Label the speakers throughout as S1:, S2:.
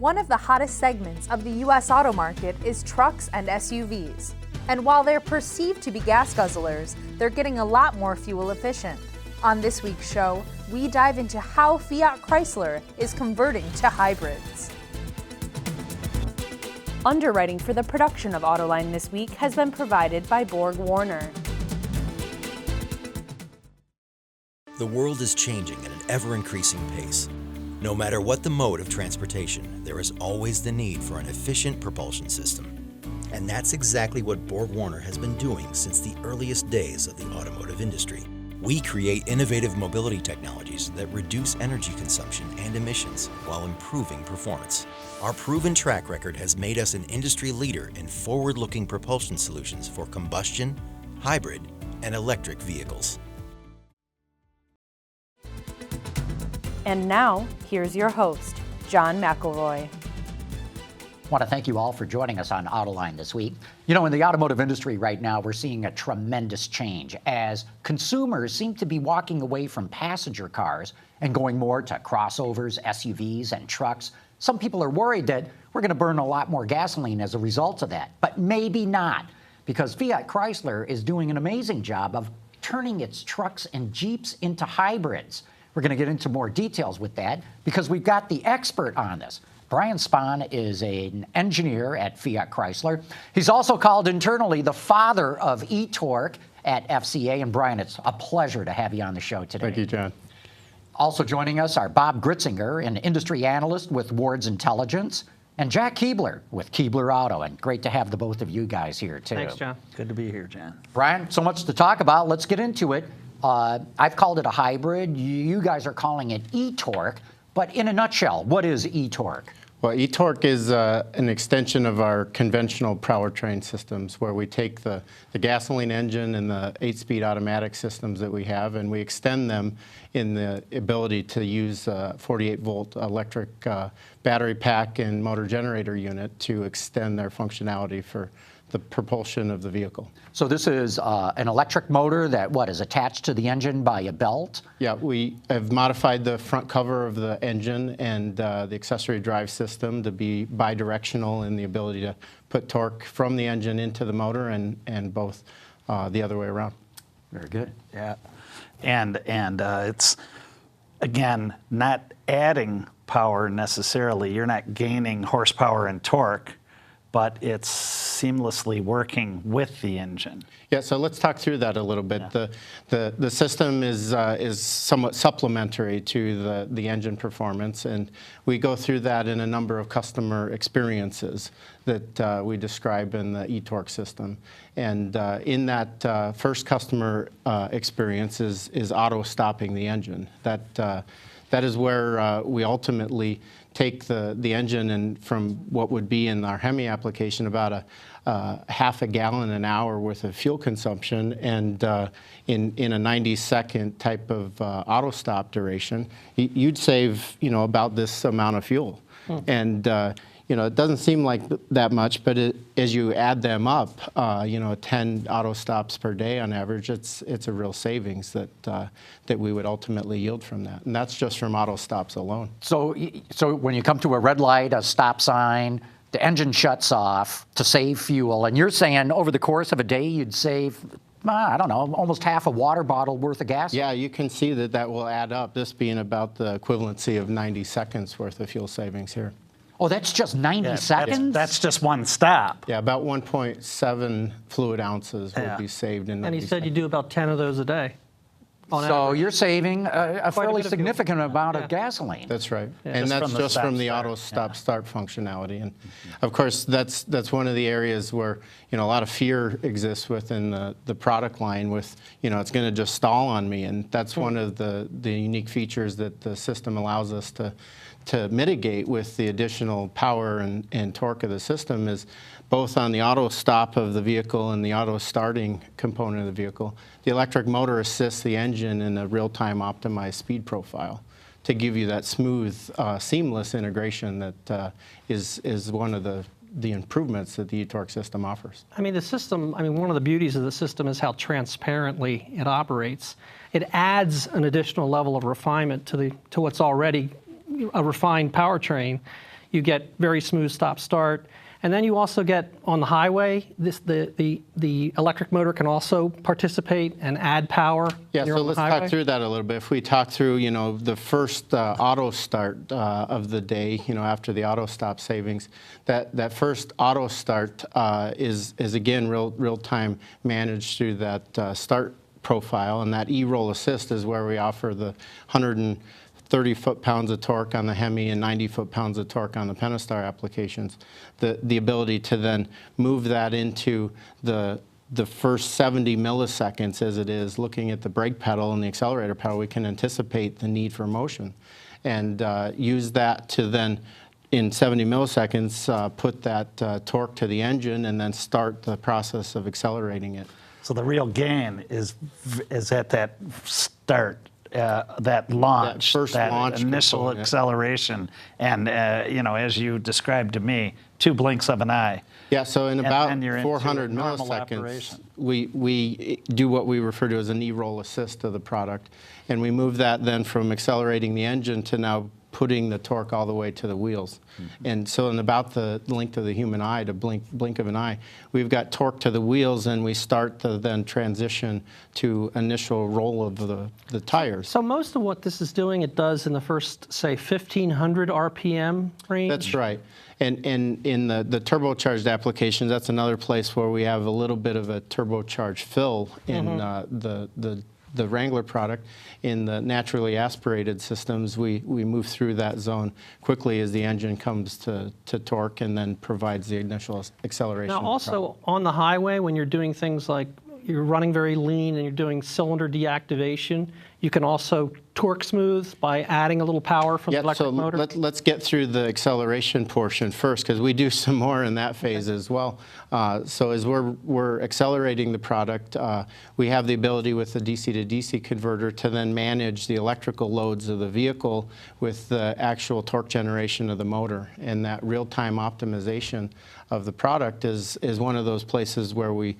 S1: One of the hottest segments of the U.S. auto market is trucks and SUVs. And while they're perceived to be gas guzzlers, they're getting a lot more fuel efficient. On this week's show, we dive into how Fiat-Chrysler is converting to hybrids. Underwriting for the production of Autoline This Week has been provided by BorgWarner.
S2: The world is changing at an ever-increasing pace. No matter what the mode of transportation, there is always the need for an efficient propulsion system. And that's exactly what BorgWarner has been doing since the earliest days of the automotive industry. We create innovative mobility technologies that reduce energy consumption and emissions while improving performance. Our proven track record has made us an industry leader in forward-looking propulsion solutions for combustion, hybrid, and electric vehicles.
S1: And now, here's your host, John McElroy.
S3: I want to thank you all for joining us on Autoline This Week. You know, in the automotive industry right now, we're seeing a tremendous change as consumers seem to be walking away from passenger cars and going more to crossovers, SUVs, and trucks. Some people are worried that we're going to burn a lot more gasoline as a result of that, but maybe not, because Fiat-Chrysler is doing an amazing job of turning its trucks and Jeeps into hybrids. We're going to get into more details with that because we've got the expert on this. Brian Spohn is an engineer at Fiat-Chrysler. He's also called internally the father of eTorque at FCA. And Brian, it's a pleasure to have you on the show today.
S4: Thank you, John.
S3: Also joining us are Bob Gritzinger, an industry analyst with Ward's Intelligence, and Jack Keebler with Keebler Auto. And great to have the both of you guys here, too.
S5: Thanks, John. Good to be here, John.
S3: Brian, so much to talk about. Let's get into it. I've called it a hybrid. You guys are calling it eTorque. But in a nutshell, what is eTorque?
S4: Well, eTorque is an extension of our conventional powertrain systems, where we take the gasoline engine and the 8-speed automatic systems that we have, and we extend them in the ability to use 48-volt electric battery pack and motor generator unit to extend their functionality for the propulsion of the vehicle. So
S3: this is an electric motor that, is attached to the engine by a belt?
S4: Yeah, we have modified the front cover of the engine and the accessory drive system to be bidirectional in the ability to put torque from the engine into the motor and both the other way around.
S3: Very good.
S5: Yeah, and it's, again, not adding power necessarily. You're not gaining horsepower and torque, but it's seamlessly working with the engine.
S4: Yeah, so let's talk through that a little bit. Yeah. The system is somewhat supplementary to the engine performance, and we go through that in a number of customer experiences that we describe in the eTorque system. And in that first customer experience is auto stopping the engine. That is where we ultimately take the engine, and from what would be in our Hemi application about a half a gallon an hour worth of fuel consumption, and in a 90-second type of auto stop duration, you'd save about this amount of fuel. And it doesn't seem like that much, but as you add them up, 10 auto stops per day on average, it's a real savings that we would ultimately yield from that. And that's just from auto stops alone.
S3: So when you come to a red light, a stop sign, the engine shuts off to save fuel, and you're saying over the course of a day you'd save, I don't know, almost half a water bottle worth of gas?
S4: Yeah, you can see that will add up, this being about the equivalency of 90 seconds worth of fuel savings here.
S3: Oh, that's just 90 seconds?
S5: That's just one stop.
S4: Yeah, about 1.7 fluid ounces would be saved in 90
S6: And he said
S4: seconds.
S6: you do about 10 of those a day.
S3: So you're saving a fairly significant amount of gasoline.
S4: That's right. Yeah. And that's just from the auto stop-start functionality. And of course, that's one of the areas where a lot of fear exists within the product line with, it's going to just stall on me. And that's one of the unique features that the system allows us to mitigate with the additional power and torque of the system is both on the auto stop of the vehicle and the auto starting component of the vehicle. The electric motor assists the engine in a real-time optimized speed profile to give you that smooth, seamless integration that is one of the improvements that the eTorque system offers.
S6: I mean, the system, one of the beauties of the system is how transparently it operates. It adds an additional level of refinement to what's already a refined powertrain. You get very smooth stop-start. And then you also get, on the highway, the electric motor can also participate and add power.
S4: Yeah, so let's talk through that a little bit. If we talk through, the first auto start of the day, after the auto stop savings, that first auto start is again real time managed through that start profile, and that e-roll assist is where we offer the 130 foot-pounds of torque on the Hemi and 90 foot-pounds of torque on the Pentastar applications. The ability to then move that into the first 70 milliseconds as it is, looking at the brake pedal and the accelerator pedal, we can anticipate the need for motion and use that to then, in 70 milliseconds, put that torque to the engine and then start the process of accelerating it.
S5: So the real gain is at that start. That launch, that initial component. Acceleration, and as you described to me, 2 blinks of an eye.
S4: Yeah, so in about 400 milliseconds, we do what we refer to as an e-roll assist of the product, and we move that then from accelerating the engine to now putting the torque all the way to the wheels. Mm-hmm. And so in about the length of the human eye, to blink of an eye, we've got torque to the wheels, and we start to then transition to initial roll of the tires.
S6: So most of what this is doing, it does in the first, say, 1,500 RPM range? That's
S4: right. And in the turbocharged applications, that's another place where we have a little bit of a turbocharged fill in the Wrangler product. In the naturally aspirated systems, we move through that zone quickly as the engine comes to torque and then provides the initial acceleration.
S6: Now also on the highway, when you're doing things like you're running very lean and you're doing cylinder deactivation, you can also torque smooth by adding a little power from the electric motor?
S4: Let's get through the acceleration portion first, because we do some more in that phase as well. So as we're accelerating the product, we have the ability with the DC to DC converter to then manage the electrical loads of the vehicle with the actual torque generation of the motor. And that real-time optimization of the product is one of those places where we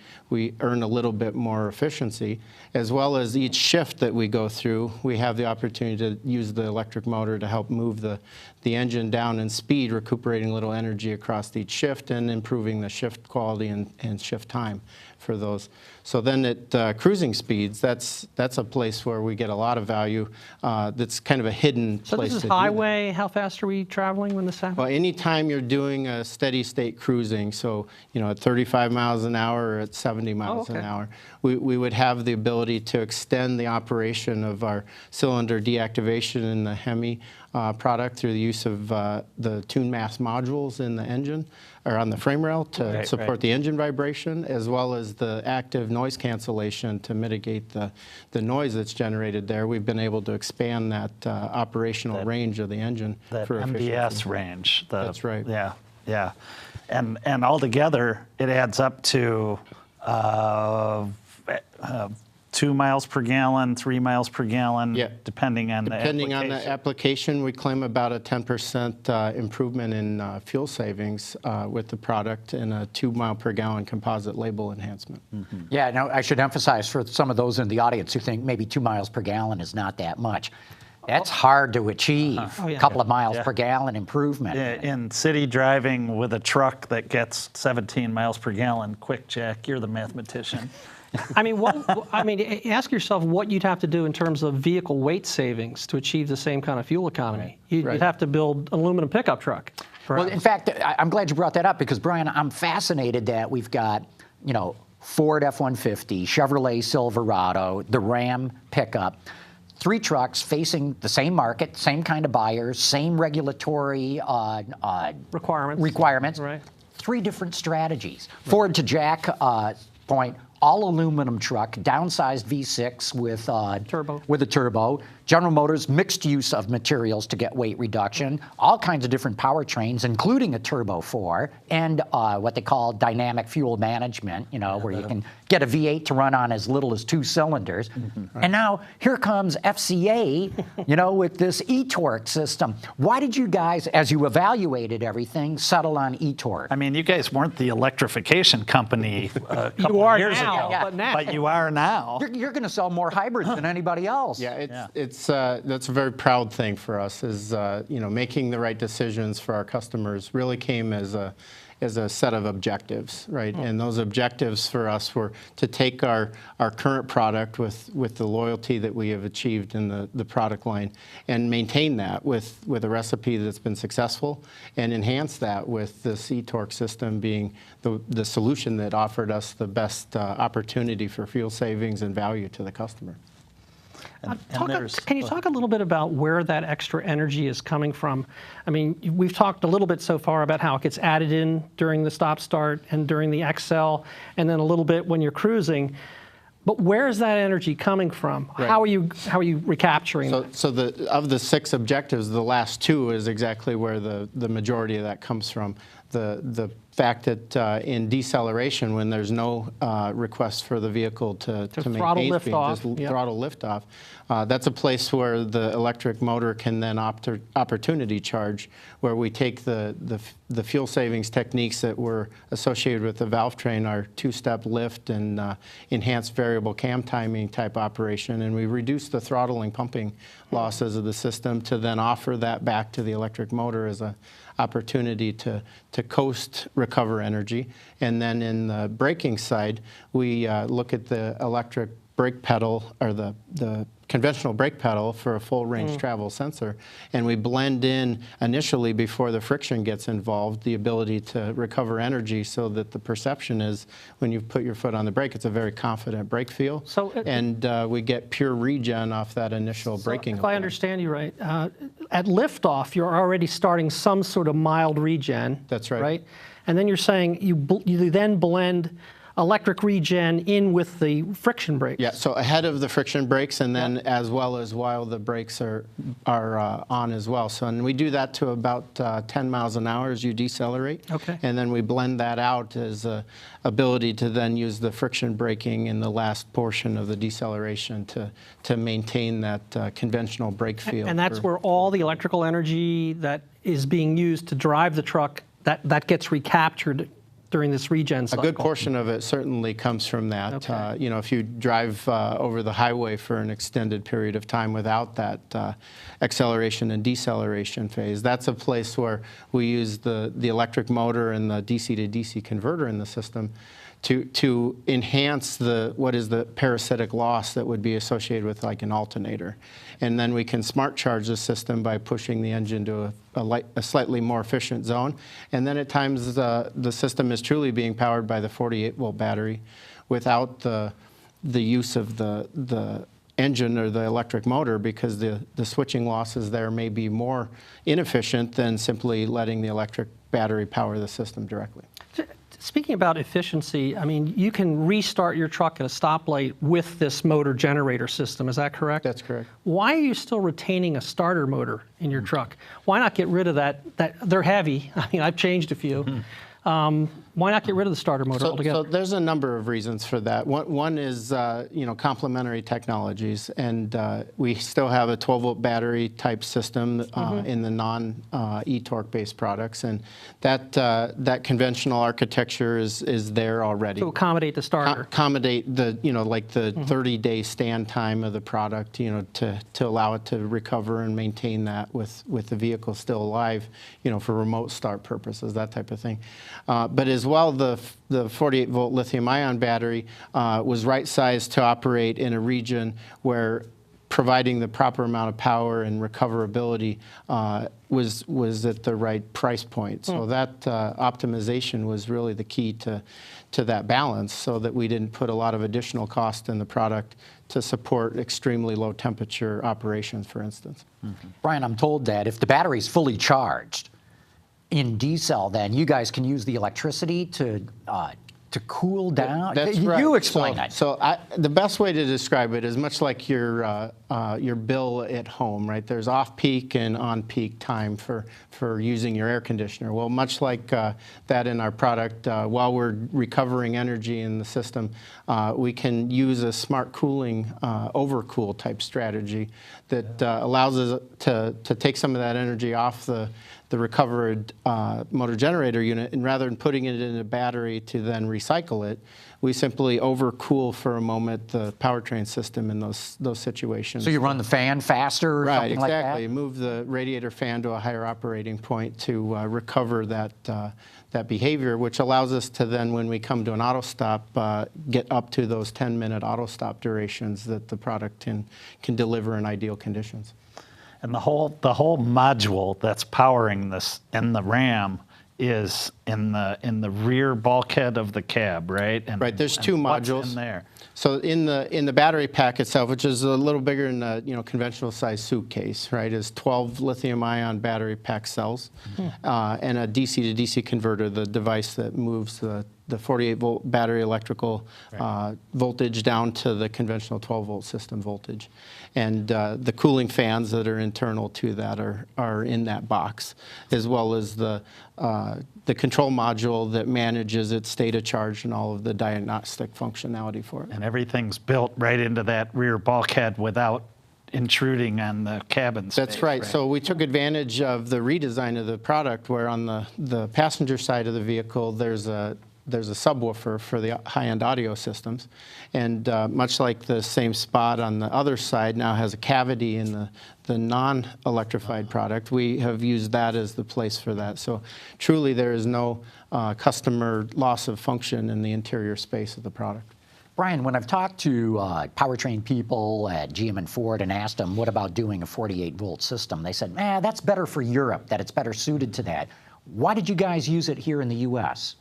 S4: earn a little bit more efficiency, as well as each shift that we go through, we have the opportunity to use the electric motor to help move the engine down in speed, recuperating a little energy across each shift and improving the shift quality and shift time for those. So then at cruising speeds, that's a place where we get a lot of value. That's kind of a hidden place.
S6: So this is highway. How fast are we traveling when this happens?
S4: Well, anytime you're doing a steady state cruising, so at 35 miles an hour or at 70 miles an hour, we would have the ability to extend the operation of our cylinder deactivation in the Hemi product through the use of the tune mass modules in the engine or on the frame rail to support the engine vibration, as well as the active noise cancellation to mitigate the noise that's generated there. We've been able to expand that operational range of the engine for efficiency.
S5: MBS range.
S4: That's right.
S5: Yeah, yeah. And altogether, it adds up to 2 miles per gallon, 3 miles per gallon, depending on the application.
S4: Depending on the application, we claim about a 10% improvement in fuel savings with the product and a 2 mile per gallon composite label enhancement.
S3: Mm-hmm. Yeah, now I should emphasize for some of those in the audience who think maybe 2 miles per gallon is not that much. That's hard to achieve, a couple of miles per gallon improvement.
S5: In city driving with a truck that gets 17 miles per gallon, quick, Jack, you're the mathematician.
S6: I mean, ask yourself what you'd have to do in terms of vehicle weight savings to achieve the same kind of fuel economy. You'd have to build an aluminum pickup truck.
S3: Well, in fact, I'm glad you brought that up because, Brian, I'm fascinated that we've got, Ford F-150, Chevrolet Silverado, the Ram pickup, 3 trucks facing the same market, same kind of buyers, same regulatory requirements.
S6: Right.
S3: 3 different strategies. Ford, to Jack's point, all aluminum truck, downsized V6 with a turbo. General Motors, mixed use of materials to get weight reduction, all kinds of different powertrains, including a Turbo 4, and what they call dynamic fuel management, where you can get a V8 to run on as little as 2 cylinders. Mm-hmm. And now here comes FCA, with this eTorque system. Why did you guys, as you evaluated everything, settle on eTorque?
S5: I mean, you guys weren't the electrification company a couple
S6: you are
S5: years
S6: now. now,
S3: Yeah.
S5: But you are now.
S3: You're going to sell more hybrids than anybody else.
S4: Yeah, that's a very proud thing for us. Is making the right decisions for our customers really came as a set of objectives, right? And those objectives for us were to take our current product with the loyalty that we have achieved in the product line and maintain that with a recipe that's been successful and enhance that with this eTorque system being the solution that offered us the best opportunity for fuel savings and value to the customer.
S6: Can you talk a little bit about where that extra energy is coming from? I mean, we've talked a little bit so far about how it gets added in during the stop-start and during the XL, and then a little bit when you're cruising. But where is that energy coming from? Right. How are you recapturing that?
S4: So of the 6 objectives, the last 2 is exactly where the majority of that comes from. The fact that in deceleration, when there's no request for the vehicle to
S6: throttle
S4: maintain
S6: lift
S4: speed,
S6: off,
S4: just throttle lift off, that's a place where the electric motor can then opportunity charge, where we take the fuel savings techniques that were associated with the valve train, our 2-step lift and enhanced variable cam timing type operation, and we reduce the throttling pumping losses of the system to then offer that back to the electric motor as a opportunity to coast recover energy. And then in the braking side, we look at the electric brake pedal, or the conventional brake pedal for a full range travel sensor, and we blend in initially, before the friction gets involved, the ability to recover energy, so that the perception is when you put your foot on the brake, it's a very confident brake feel. And we get pure regen off that initial braking.
S6: If I understand you right, at liftoff, you're already starting some sort of mild regen.
S4: That's right.
S6: Right? And then you're saying you then blend electric regen in with the friction brakes.
S4: Yeah, so ahead of the friction brakes, and then as well as while the brakes are on as well. So, and we do that to about 10 miles an hour as you decelerate.
S6: Okay.
S4: And then we blend that out as a ability to then use the friction braking in the last portion of the deceleration to maintain that conventional brake feel.
S6: And that's where all the electrical energy that is being used to drive the truck, that gets recaptured during this regen cycle.
S4: A good portion of it certainly comes from that.
S6: Okay.
S4: If you drive over the highway for an extended period of time without that acceleration and deceleration phase, that's a place where we use the electric motor and the DC to DC converter in the system to enhance what is the parasitic loss that would be associated with like an alternator. And then we can smart charge the system by pushing the engine to a slightly more efficient zone. And then at times the system is truly being powered by the 48-volt battery without the use of the engine or the electric motor, because the switching losses there may be more inefficient than simply letting the electric battery power the system directly.
S6: Speaking about efficiency, I mean, you can restart your truck at a stoplight with this motor generator system. Is that correct?
S4: That's correct.
S6: Why are you still retaining a starter motor in your truck? Why not get rid of that? They're heavy. I mean, I've changed a few. Why not get rid of the starter motor altogether?
S4: So there's a number of reasons for that. One is complementary technologies, and we still have a 12-volt battery type system in the non-eTorque based products, and that conventional architecture is there already
S6: to accommodate the starter.
S4: Accommodate the like the 30-day stand time of the product, to allow it to recover and maintain that with the vehicle still alive, for remote start purposes, that type of thing. But as well, the 48-volt lithium-ion battery was right-sized to operate in a region where providing the proper amount of power and recoverability was at the right price point. So that optimization was really the key to that balance, so that we didn't put a lot of additional cost in the product to support extremely low temperature operations, for instance.
S3: Brian, I'm told that if the battery's fully charged in decel, then you guys can use the electricity to cool down.
S4: That's right.
S3: You explain that.
S4: So the best way to describe it is much like your bill at home, right? There's off-peak and on-peak time for using your air conditioner. Well, much like that in our product, while we're recovering energy in the system, we can use a smart cooling overcool type strategy that allows us to take some of that energy off the recovered motor generator unit, and rather than putting it in a battery to then recycle it, we simply overcool for a moment the powertrain system in those situations.
S3: So you run the fan faster or
S4: right,
S3: something like that?
S4: Exactly. Move the radiator fan to a higher operating point to recover that behavior, which allows us to then, when we come to an auto stop, get up to those 10-minute auto stop durations that the product can deliver in ideal conditions.
S5: And the whole module that's powering this in the Ram is in the rear bulkhead of the cab, right? And,
S4: right. There's two modules
S5: what's in there.
S4: So in the battery pack itself, which is a little bigger than a conventional size suitcase, right, is 12 lithium-ion battery pack cells and a DC to DC converter, the device that moves the 48-volt battery electrical voltage down to the conventional 12-volt system voltage. And the cooling fans that are internal to that are in that box, as well as the control module that manages its state of charge and all of the diagnostic functionality for it.
S5: And everything's built right into that rear bulkhead without intruding on the cabin space.
S4: That's right. So we took advantage of the redesign of the product, where on the passenger side of the vehicle, there's a subwoofer for the high-end audio systems, and much like the same spot on the other side now has a cavity in the non-electrified product, we have used that as the place for that. So truly there is no customer loss of function in the interior space of the product.
S3: Brian, when I've talked to powertrain people at GM and Ford and asked them, what about doing a 48-volt system? They said, that's better for Europe, that it's better suited to that. Why did you guys use it here in the U.S.?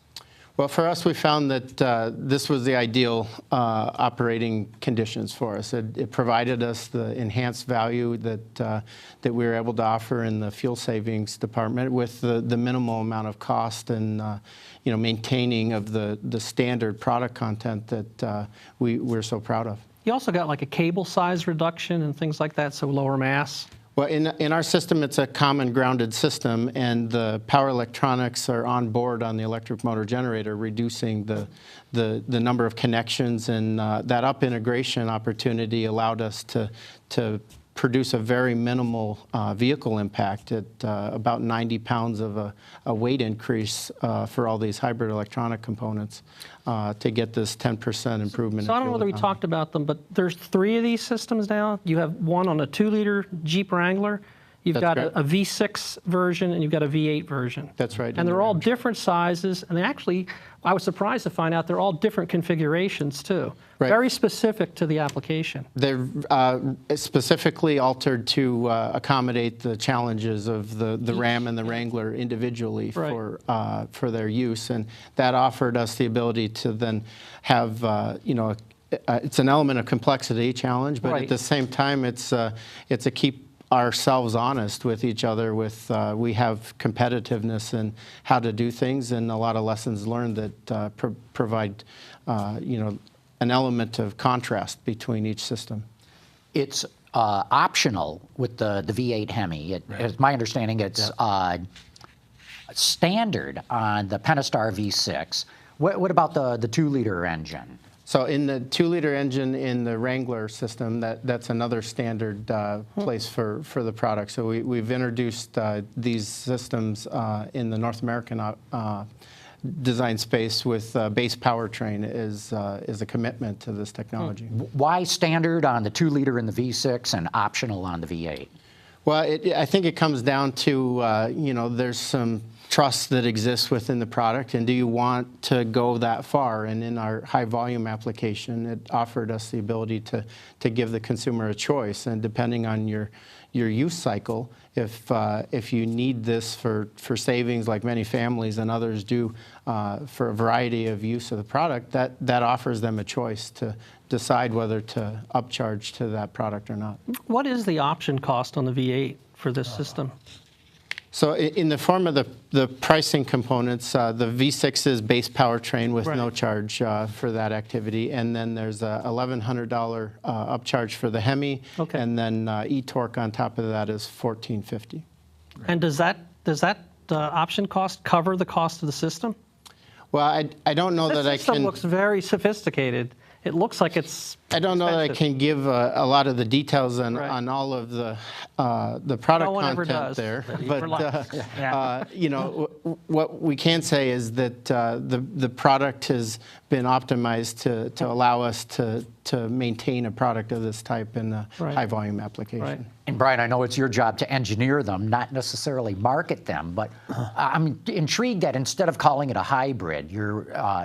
S4: Well, for us, we found that this was the ideal operating conditions for us. It provided us the enhanced value that we were able to offer in the fuel savings department with the minimal amount of cost and maintaining of the standard product content that we're so proud of.
S6: You also got like a cable size reduction and things like that, so lower mass.
S4: Well, in our system, it's a common grounded system, and the power electronics are on board on the electric motor generator, reducing the number of connections, and that up integration opportunity allowed us to produce a very minimal vehicle impact at about 90 pounds of a weight increase for all these hybrid electronic components to get this 10% improvement.
S6: So I don't know whether we talked about them, but there's 3 of these systems now. You have one on a 2-liter Jeep Wrangler. You've got a V6 version and you've got a V8 version.
S4: That's right.
S6: And they're all different sizes, and they actually, I was surprised to find out they're all different configurations too. Right. Very specific to the application.
S4: They're specifically altered to accommodate the challenges of the Ram and the Wrangler individually for their use, and that offered us the ability to then have it's an element of complexity challenge, but at the same time it's a keep ourselves honest with each other. With we have competitiveness in how to do things, and a lot of lessons learned that provide an element of contrast between each system.
S3: It's optional with the V8 Hemi. It's my understanding it's standard on the Pentastar V6. What about the 2-liter engine?
S4: So in the 2-liter engine in the Wrangler system, that's another standard place for the product. So we've introduced these systems in the North American design space with base powertrain is a commitment to this technology.
S3: Why standard on the 2-liter in the V6 and optional on the V8?
S4: Well, I think it comes down to, there's some trust that exists within the product, and do you want to go that far? And in our high volume application, it offered us the ability to give the consumer a choice, and depending on your use cycle, if you need this for savings like many families and others do for a variety of use of the product, that offers them a choice to decide whether to upcharge to that product or not.
S6: What is the option cost on the V8 for this system?
S4: So in the form of the pricing components, the V6 is base powertrain with no charge for that activity, and then there's a $1,100 upcharge for the Hemi, and then eTorque on top of that is $1,450.
S6: And does that option cost cover the cost of the system?
S4: Well, I don't know that I can.
S6: This system looks very sophisticated. It looks like it's
S4: I don't know that I can give a lot of the details on all of the product content there, but what we can say is that the product has been optimized to allow us to maintain a product of this type in a high volume application.
S6: Right.
S3: And Brian, I know it's your job to engineer them, not necessarily market them, but I'm intrigued that instead of calling it a hybrid,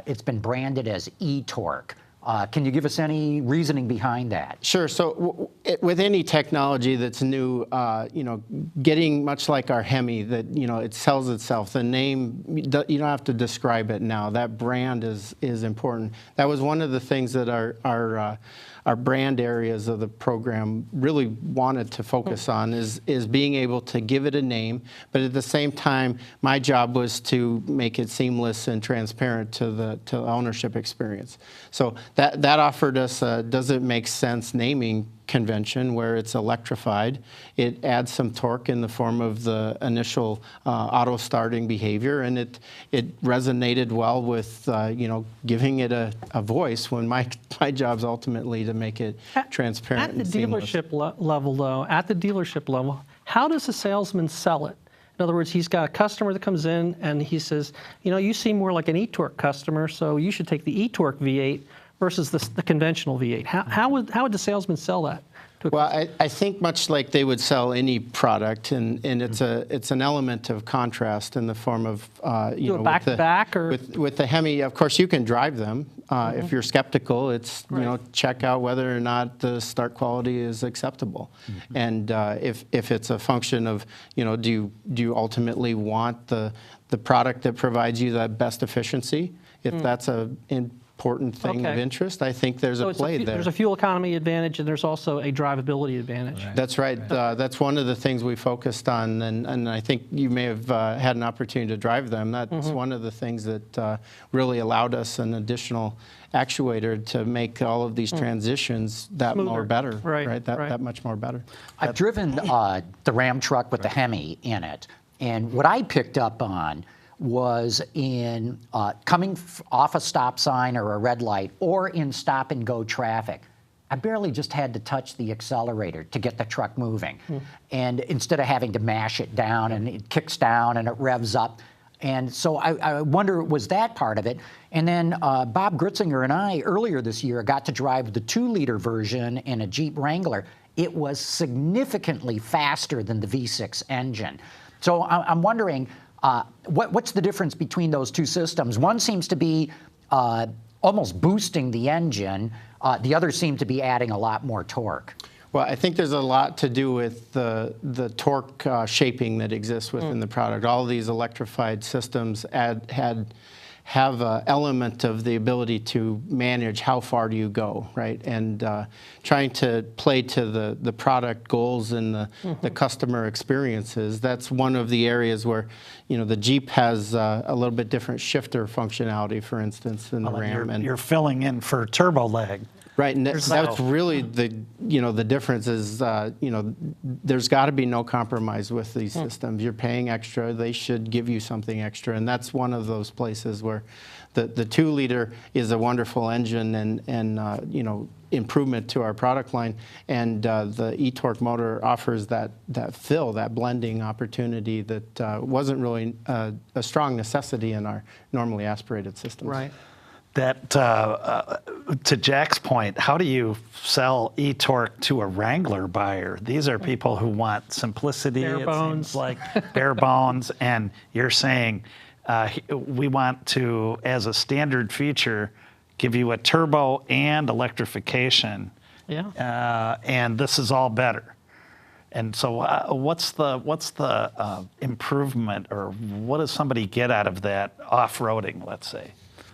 S3: it's been branded as eTorque. Can you give us any reasoning behind that?
S4: Sure. So with any technology that's new, getting much like our Hemi, that it sells itself. The name, you don't have to describe it now. That brand is important. That was one of the things that our brand areas of the program really wanted to focus on is being able to give it a name, but at the same time, my job was to make it seamless and transparent to the ownership experience. So that offered us a does it make sense naming convention where it's electrified. It adds some torque in the form of the initial auto starting behavior, and it resonated well with giving it a voice when my job's ultimately to make it transparent and seamless.
S6: At the dealership level, how does a salesman sell it? In other words, he's got a customer that comes in and he says, you seem more like an eTorque customer, so you should take the eTorque V8 versus the conventional V8. How would the salesman sell that?
S4: Well, I think much like they would sell any product, and it's an element of contrast in the form of
S6: back to back, or
S4: with the Hemi. Of course, you can drive them. If you're skeptical, it's check out whether or not the start quality is acceptable, and if it's a function of do you ultimately want the product that provides you the best efficiency? If that's an important thing of interest, I think there's a play there.
S6: There's a fuel economy advantage, and there's also a drivability advantage.
S4: Right. That's right. That's one of the things we focused on, and I think you may have had an opportunity to drive them. That's one of the things that really allowed us an additional actuator to make all of these transitions that
S6: smoother.
S4: More better.
S6: Right.
S4: That much more better.
S3: I've driven the Ram truck with the Hemi in it, and what I picked up on was in coming off a stop sign or a red light or in stop and go traffic. I barely just had to touch the accelerator to get the truck moving. And instead of having to mash it down, and it kicks down and it revs up. And so I wonder, was that part of it? And then Bob Gritzinger and I earlier this year got to drive the 2-liter version in a Jeep Wrangler. It was significantly faster than the V6 engine. So I'm wondering, what's the difference between those two systems? One seems to be almost boosting the engine. The other seemed to be adding a lot more torque.
S4: Well, I think there's a lot to do with the torque shaping that exists within the product. All of these electrified systems have an element of the ability to manage how far do you go, right? And trying to play to the product goals and the customer experiences. That's one of the areas where the Jeep has a little bit different shifter functionality, for instance, than the Ram.
S5: You're filling in for turbo lag.
S4: Right, and that's really the difference is there's got to be no compromise with these systems. You're paying extra; they should give you something extra, and that's one of those places where the 2-liter is a wonderful engine and improvement to our product line, and the eTorque motor offers that blending opportunity that wasn't really a strong necessity in our normally aspirated systems.
S6: Right.
S5: That, to Jack's point, how do you sell eTorque to a Wrangler buyer? These are people who want simplicity,
S6: bare bones.
S5: Seems like bare bones, and you're saying we want to, as a standard feature, give you a turbo and electrification.
S6: Yeah.
S5: And this is all better. And so, what's the improvement, or what does somebody get out of that off-roading, let's say?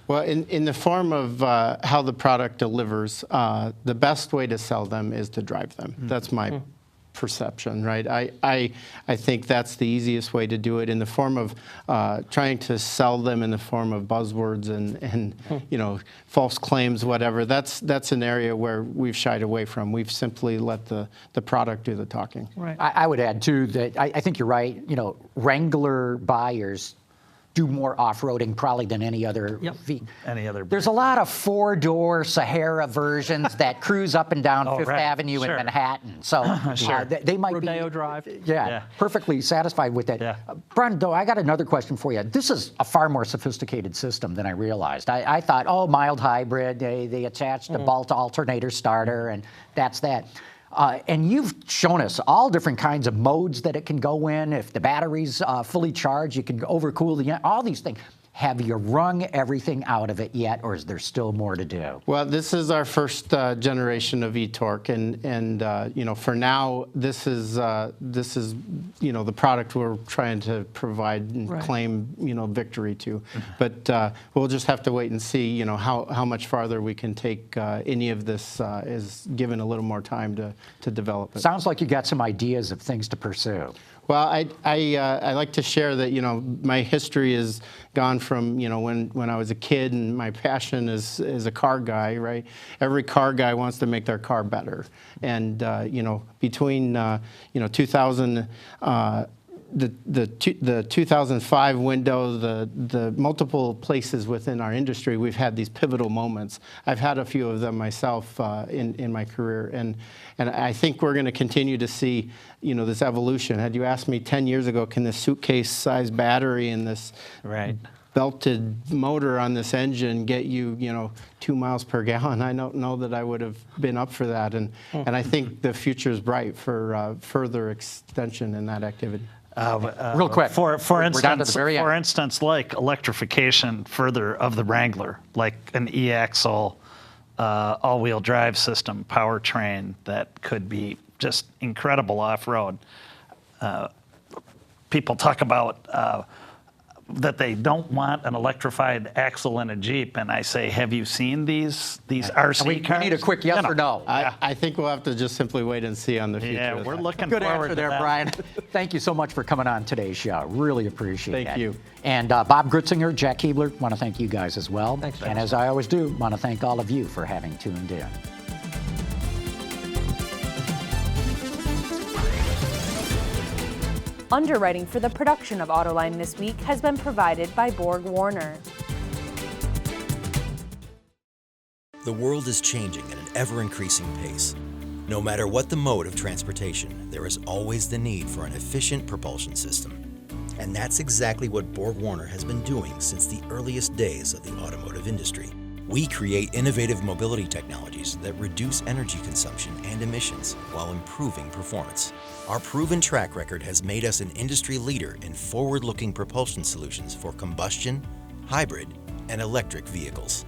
S4: Well, in the form of how the product delivers, the best way to sell them is to drive them. That's my perception, right? I think that's the easiest way to do it. In the form of trying to sell them in the form of buzzwords and false claims, whatever. That's an area where we've shied away from. We've simply let the product do the talking.
S6: Right.
S3: I would add too that I think you're right. Wrangler buyers do more off-roading probably than any other
S5: Any other.
S3: There's a lot of four-door Sahara versions that cruise up and down Fifth Avenue in Manhattan. So they might
S6: Rodeo
S3: be
S6: Drive.
S3: perfectly satisfied with that. Brian, though, I got another question for you. This is a far more sophisticated system than I realized. I thought, oh, mild hybrid, they attached a Bolt alternator starter, and that's that. And you've shown us all different kinds of modes that it can go in. If the battery's fully charged, you can overcool all these things. Have you wrung everything out of it yet, or is there still more to do?
S4: Well, this is our first generation of eTorque, and you know, for now, this is you know, the product we're trying to provide and claim, you know, victory to. But we'll just have to wait and see, you know, how much farther we can take any of this is given a little more time to develop it.
S3: Sounds like you got some ideas of things to pursue.
S4: Well, I like to share that, you know, my history has gone from, you know, when I was a kid, and my passion is a car guy, right? Every car guy wants to make their car better. And, you know, between, you know, 2000, the 2005 window, the multiple places within our industry, we've had these pivotal moments. I've had a few of them myself in my career, and I think we're going to continue to see, you know, this evolution. Had you asked me 10 years ago, can this suitcase-sized battery and this belted motor on this engine get you, you know, 2 miles per gallon? I don't know that I would have been up for that, and I think the future is bright for further extension in that activity.
S3: Real quick,
S5: for instance, like electrification further of the Wrangler, like an e-axle all-wheel drive system, powertrain that could be just incredible off-road. People talk about that they don't want an electrified axle in a Jeep, and I say, have you seen these RC cars?
S3: We need a quick yes or no.
S4: I think we'll have to just simply wait and see on the future.
S5: Yeah, we're looking
S3: Good
S5: forward
S3: answer
S5: to
S3: there,
S5: that.
S3: Brian. Thank you so much for coming on today's show. Really appreciate that.
S4: Thank you.
S3: And Bob Gritzinger, Jack Keebler, want to thank you guys as well.
S6: Thanks.
S3: And as I always do, want to thank all of you for having tuned in.
S7: Underwriting for the production of Autoline This Week has been provided by Borg Warner.
S2: The world is changing at an ever-increasing pace. No matter what the mode of transportation, there is always the need for an efficient propulsion system. And that's exactly what Borg Warner has been doing since the earliest days of the automotive industry. We create innovative mobility technologies that reduce energy consumption and emissions while improving performance. Our proven track record has made us an industry leader in forward-looking propulsion solutions for combustion, hybrid, and electric vehicles.